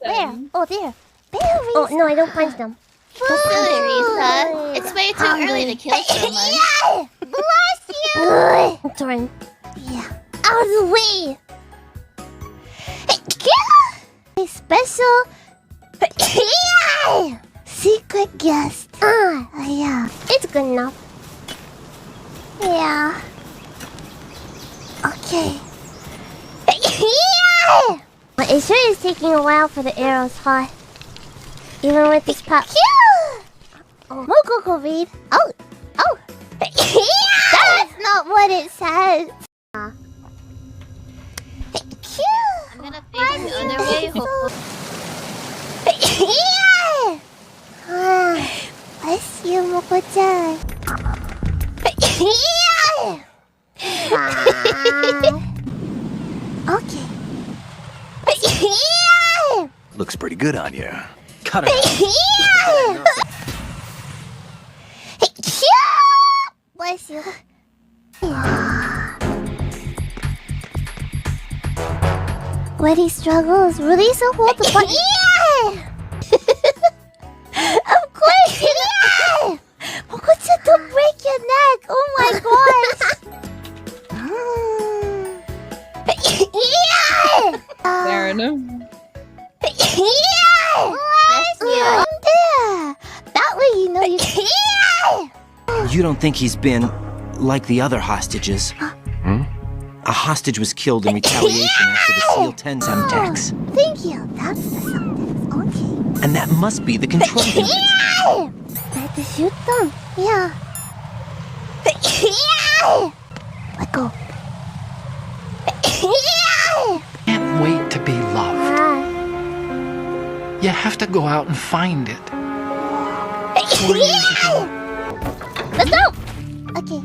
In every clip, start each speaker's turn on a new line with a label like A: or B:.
A: Where? Oh, there. Berries. Oh, no, I don't punch them.
B: Silly, Risa. It's way too early to kill someone.
A: Yeah! Bless you! I'm trying. Yeah. Out of the way! A special... secret guest. Yeah. It's good enough. Yeah. Okay. But it sure is taking a while for the arrows, huh? Even with this pop. Oh, Mococo read. Oh. That's not what it says.
B: I'm gonna face the other way.
A: Bless you, Moko-chan. Okay.
C: Looks pretty good on you. Cut it.
A: Bless you. When he struggles, release a hold the button. Of course, Moko-chan, don't break your neck. Oh my gosh.
D: Fair enough.
A: Bless you. That way you know you can.
E: You don't think he's been like the other hostages? A hostage was killed in retaliation after the SEAL 10 attacks.
A: Thank you. That's the something. Okay.
E: And that must be the control unit.
A: Try to shoot them. Yeah. Let go.
F: Can't wait to be loved. You have to go out and find it. 4 years ago.
A: Let's go! Okay.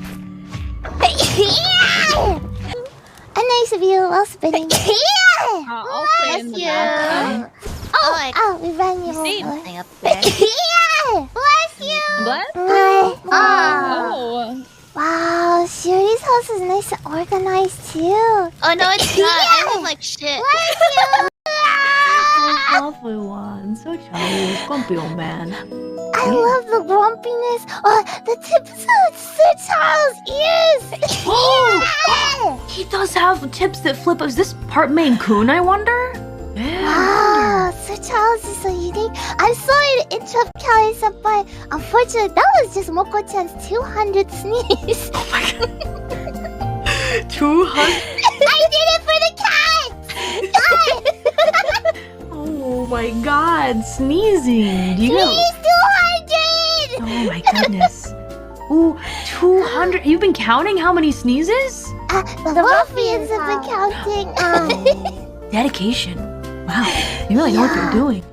A: A nice view while spinning.
D: I'll stay in the bathroom.
A: Oh, we ran you
B: See
A: over.
B: something up there.
A: Bless you!
D: What?
A: Hi.
D: Oh.
A: Wow, Shiori's house is nice and organized too.
B: Oh no, it's not. I look like shit.
A: Bless you!
G: Lovely one, so childish, grumpy old man.
A: I love the grumpiness. Oh, the tips of Sir Charles' ears.
G: He does have tips that flip. Is this part Maine Coon, I wonder?
A: Wow, Sir Charles is so unique. I'm sorry to interrupt Kelly-senpai. Unfortunately, that was just Moko-chan's 200 sneeze.
G: Oh my god. 200?
A: I did it for the cat!
G: Oh my god, sneezing. Do you know?
A: Sneeze 200!
G: Oh my goodness. Ooh, 200. You've been counting how many sneezes?
A: The ruffians have been counting.
G: Dedication. Wow, you really know what you're doing.